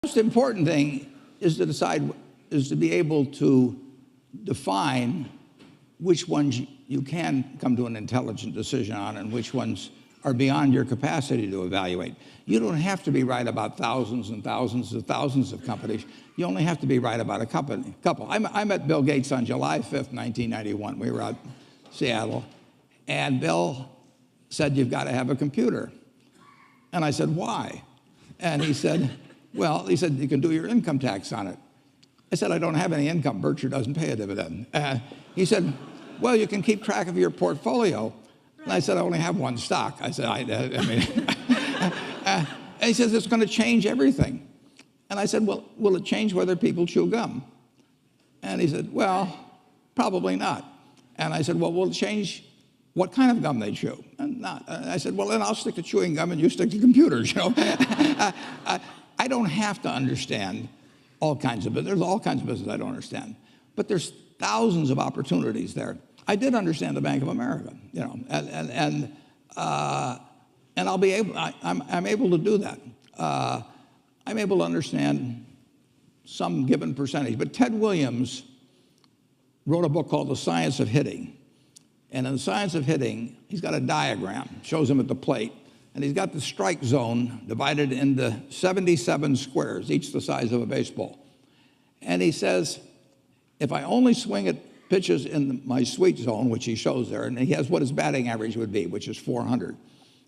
most important thing is to be able to define which ones you can come to an intelligent decision on and which ones are beyond your capacity to evaluate. You don't have to be right about thousands and thousands and thousands of companies. You only have to be right about a couple. I met Bill Gates on July 5th, 1991. We were out in Seattle, and Bill said, "You've got to have a computer." And I said, "Why?" And he said, "Well," he said, "you can do your income tax on it." I said, "I don't have any income. Berkshire doesn't pay a dividend." He said, "Well, you can keep track of your portfolio." And I said, "I only have one stock." I said, and he says, "It's going to change everything." And I said, "Well, will it change whether people chew gum?" And he said, "Well, probably not." And I said, "Well, will it change what kind of gum they chew?" And not. And I said, "Well, then I'll stick to chewing gum and you stick to computers, you know." I don't have to understand all kinds of business. There's all kinds of business I don't understand. But there's thousands of opportunities there. I did understand the Bank of America, you know, and I'll be able. I'm able to do that. I'm able to understand some given percentage. But Ted Williams wrote a book called The Science of Hitting, and in The Science of Hitting, he's got a diagram, shows him at the plate, and he's got the strike zone divided into 77 squares, each the size of a baseball. And he says, if I only swing at pitches in my sweet zone, which he shows there, and he has what his batting average would be, which is 400.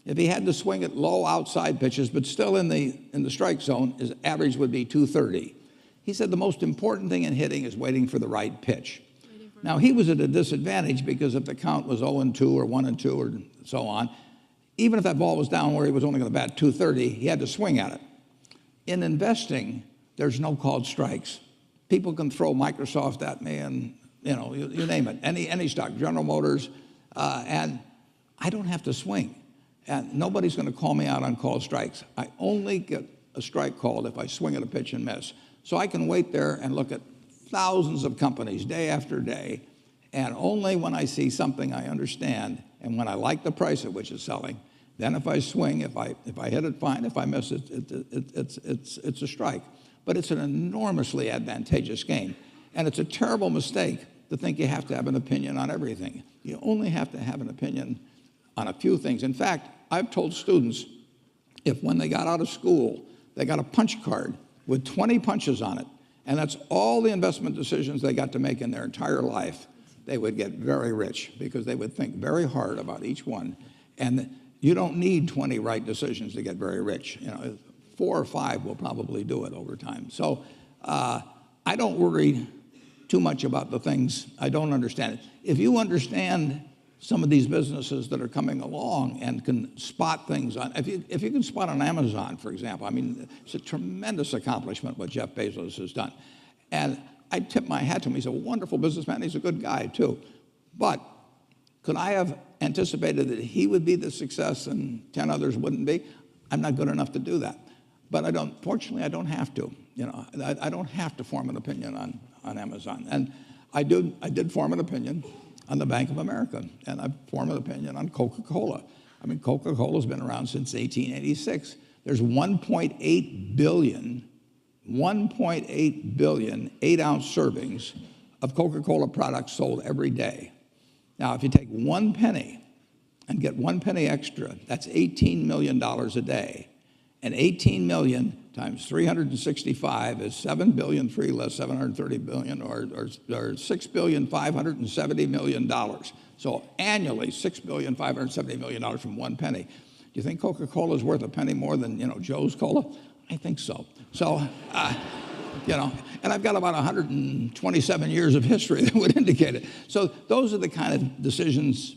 If he had to swing at low outside pitches, but still in the strike zone, his average would be 230. He said the most important thing in hitting is waiting for the right pitch. Now, he was at a disadvantage because if the count was 0-2 or 1-2 or so on, even if that ball was down where he was only going to bat 230, he had to swing at it. In investing, there's no called strikes. People can throw Microsoft at me and, you know, you name it, any stock, General Motors, and I don't have to swing. And nobody's going to call me out on called strikes. I only get a strike called if I swing at a pitch and miss. So I can wait there and look at thousands of companies day after day, and only when I see something I understand and when I like the price at which it's selling, then if I swing, if I hit it, fine. If I miss it, it's a strike. But it's an enormously advantageous game. And it's a terrible mistake to think you have to have an opinion on everything. You only have to have an opinion on a few things. In fact, I've told students, if when they got out of school, they got a punch card with 20 punches on it, and that's all the investment decisions they got to make in their entire life, they would get very rich because they would think very hard about each one. And you don't need 20 right decisions to get very rich. You know, 4 or 5 will probably do it over time. So I don't worry too much about the things I don't understand. If you understand some of these businesses that are coming along and can spot things on, if you can spot on Amazon, for example, I mean, it's a tremendous accomplishment what Jeff Bezos has done. And I tip my hat to him. He's a wonderful businessman. He's a good guy, too. But could I have anticipated that he would be the success and 10 others wouldn't be? I'm not good enough to do that. But fortunately, I don't have to. You know, I don't have to form an opinion on Amazon. And I did form an opinion on the Bank of America, and I formed an opinion on Coca-Cola. I mean, Coca-Cola's been around since 1886. There's 1.8 billion 8-ounce servings of Coca-Cola products sold every day. Now, if you take 1 penny and get 1 penny extra, that's $18 million a day. And 18 million times 365 is 7 billion, 3 less 730 billion, or $6,570 million. So annually, $6,570 million from 1 penny. Do you think Coca-Cola is worth a penny more than, you know, Joe's Cola? I think so. So, you know, and I've got about 127 years of history that would indicate it. So those are the kind of decisions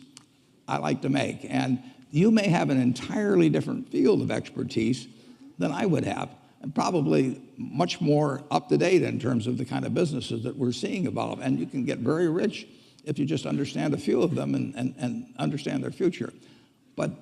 I like to make. And you may have an entirely different field of expertise than I would have, and probably much more up to date in terms of the kind of businesses that we're seeing evolve. And you can get very rich if you just understand a few of them and understand their future. But